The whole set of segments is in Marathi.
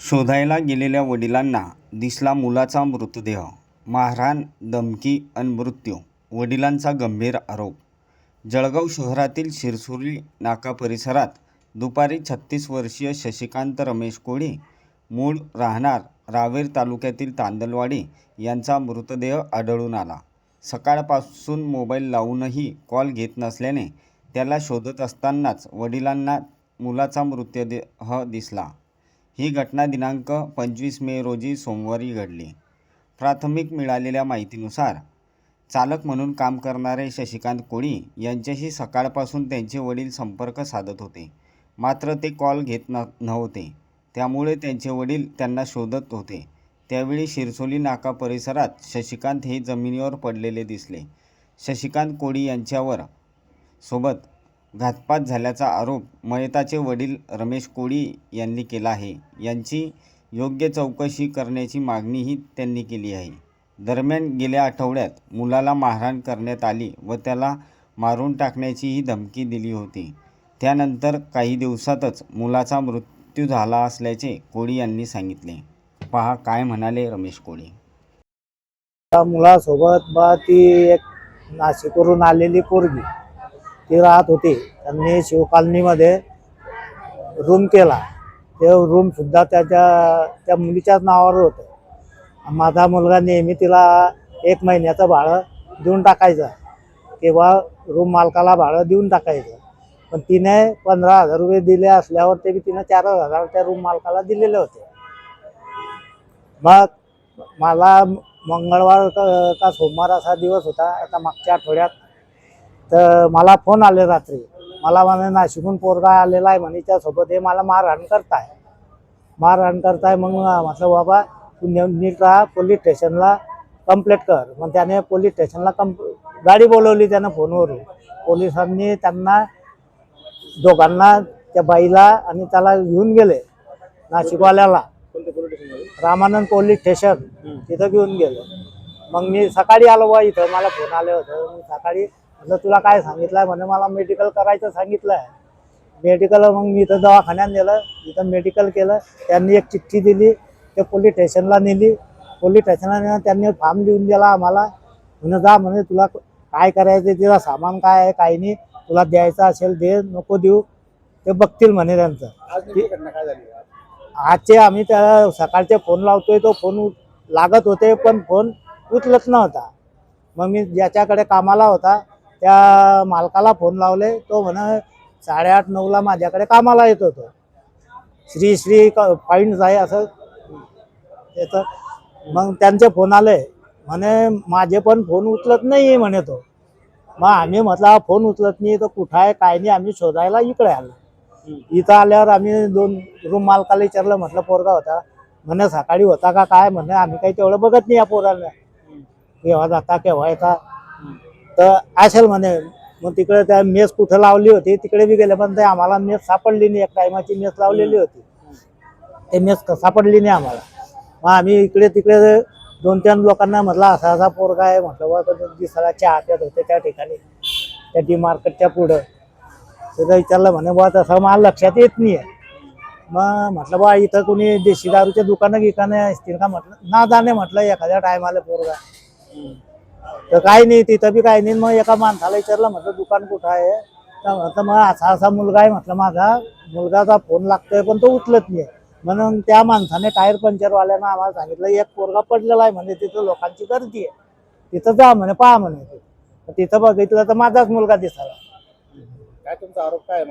शोधायला गेलेल्या वडिलांना दिसला मुलाचा मृतदेह. मारहाण, धमकी अन् मृत्यू, वडिलांचा गंभीर आरोप. जळगाव शहरातील शिरसोली नाका परिसरात दुपारी 36 वर्षीय शशिकांत रमेश कोळी, मूळ राहणार रावेर तालुक्यातील तांदलवाडी यांचा मृतदेह आढळून आला. सकाळपासून मोबाईल लावूनही कॉल घेत नसल्याने त्याला शोधत असतानाच वडिलांना मुलाचा मृतदेह दिसला. ही घटना दिनांक 25 मे रोजी सोमवारी घडली. प्राथमिक मिळालेल्या माहितीनुसार चालक म्हणून काम करणारे शशिकांत कोळी यांच्याशी सकाळपासून त्यांचे वडील संपर्क साधत होते, मात्र ते कॉल घेत नव्हते. त्यामुळे त्यांचे वडील त्यांना शोधत होते. त्यावेळी शिरसोली नाका परिसरात शशिकांत हे जमिनीवर पडलेले दिसले. शशिकांत कोळी यांच्यावर सोबत घातपात झाल्याचा आरोप मयताचे वडील रमेश कोळी यांनी केला आहे. यांची योग्य चौकशी करण्याची मागणीही त्यांनी केली आहे. दरम्यान गेल्या आठवड्यात मुलाला मारहाण करण्यात आली व त्याला मारून टाकण्याचीही धमकी दिली होती. त्यानंतर काही दिवसातच मुलाचा मृत्यू झाला असल्याचे कोळी यांनी सांगितले. पहा काय म्हणाले रमेश कोळी. मुलासोबत ती एक नाशिकवरून आलेली पोरगी ती राहत होती. त्यांनी शिवकॉलनीमध्ये रूम केला. ते रूम सुद्धा त्या मुलीच्याच नावावर होतं. माझा मुलगा नेहमी तिला 1 महिन्याचं भाडं देऊन टाकायचं किंवा रूम मालकाला भाडं देऊन टाकायचं. पण तिने 15,000 रुपये दिले असल्यावर ते तिने 4,000 त्या रूम मालकाला दिलेले होते. मग मला मंगळवार का सोमवार असा दिवस होता आता मागच्या आठवड्यात, तर मला फोन आले रात्री. मला म्हणे नाशिकहून पोरगा आलेला आहे म्हणे, त्यासोबत हे मला मारहाण करताय. मग म्हटलं बाबा तू नीट राहा, पोलीस स्टेशनला कंप्लेंट कर. मग त्याने पोलीस स्टेशनला गाडी बोलवली त्यानं फोनवरून. पोलिसांनी त्यांना दोघांना, त्या बाईला आणि त्याला घेऊन गेले नाशिकवाल्याला, रामानंद पोलीस स्टेशन तिथं घेऊन गेलो. मग मी सकाळी आलो बा इथं, मला फोन आले होतं. मी सकाळी म्हटलं तुला काय सांगितलं आहे म्हणे, मला मेडिकल करायचं सांगितलं आहे. मेडिकल मग मी इथं दवाखान्यात नेलं, इथं मेडिकल केलं. त्यांनी एक चिठ्ठी दिली, ते पोलीस स्टेशनला नेली. पोलीस स्टेशनला त्यांनी फॉर्म लिहून दिला आम्हाला. म्हणे जा म्हणे, तुला काय करायचं तिला सामान काय आहे काही नाही, तुला द्यायचं असेल दे, नको देऊ ते बघतील म्हणे त्यांचं. आजचे आम्ही त्या सकाळचे फोन लावतोय, तो फोन लागत होते पण फोन उचलत नव्हता. मग मी ज्याच्याकडे कामाला होता त्या मालकाला फोन लावले. तो म्हणे 8:30-9ला माझ्याकडे कामाला येत होतो. श्री पॉईंट आहे असं येतं. मग त्यांचे फोन आले म्हणे माझे पण फोन उचलत नाही म्हणे तो. मग आम्ही म्हटलं फोन उचलत नाही तर कुठं आहे काय नाही, आम्ही शोधायला इकडे आलो. इथं आल्यावर आम्ही 2 रूम मालकाला विचारलं, म्हटलं पोरगा होता म्हणे, सकाळी होता का काय म्हणे, आम्ही काही तेवढं बघत नाही या पोराला, केव्हा जाता केव्हा येता तर असेल म्हणे. मग तिकडे त्या मेस कुठं लावली होती तिकडे बी गेले, पण ते आम्हाला मेस सापडली नाही. एक टायमाची मेस लावलेली होती, ते मेस सापडली नाही आम्हाला. मग आम्ही इकडे तिकडे 2-3 लोकांना म्हटलं असा असा पोरगा आहे म्हटलं बा, दिसायला चहा प्यात होते त्या ठिकाणी, त्या डी मार्केटच्या पुढं. तिथं विचारलं म्हणे बा तसं मला लक्षात येत नाही आहे. मग म्हटलं बा इथं कोणी देशी दारूचे दुकानं गिकानं असतील का म्हटलं, ना जाणे म्हटलं एखाद्या टायमाला पोरगा. तर काही नाही, तिथं बी काही नाही. मग एका माणसाला विचारलं म्हटलं दुकान कुठं आहे, तर म्हटलं मग असा मुलगा आहे म्हटलं, माझा मुलगाचा फोन लागतोय पण तो उचलत नाही. म्हणून त्या माणसाने टायर पंचरवाल्यानं आम्हाला सांगितलं एक पोरगा पडलेला आहे म्हणजे तिथं लोकांची गर्दी आहे, तिथं जा म्हणे, पहा म्हणे. तिथं बघितलं तर माझाच मुलगा दिसायला. काय तुमचा आरोप काय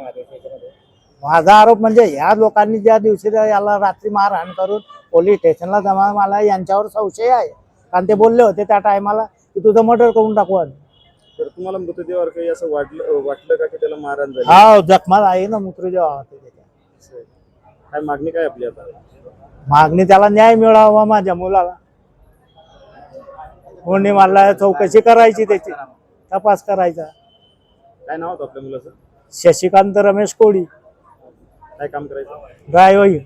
माझा आरोप म्हणजे ह्या लोकांनी ज्या दिवशी याला रात्री मारहाण करून पोलीस स्टेशनला जमा, मला यांच्यावर संशय आहे. कारण ते बोलले होते त्या टायमाला की तुझं मर्डर करून टाकू आम्ही. तर तुम्हाला मृतदेहावर काही असं वाटलं का की त्याला मारहाण झाली? हा, जखमा आहे ना मृतदेह. काय मागणी काय आपली आता? मागणी त्याला न्याय मिळावा माझ्या मुलाला. कोणी मला चौकशी करायची, त्याची तपास करायचा. काय नाव होतं आपल्या मुलाचं? शशिकांत रमेश कोळी. काय काम करायचं? ड्रायव्हर.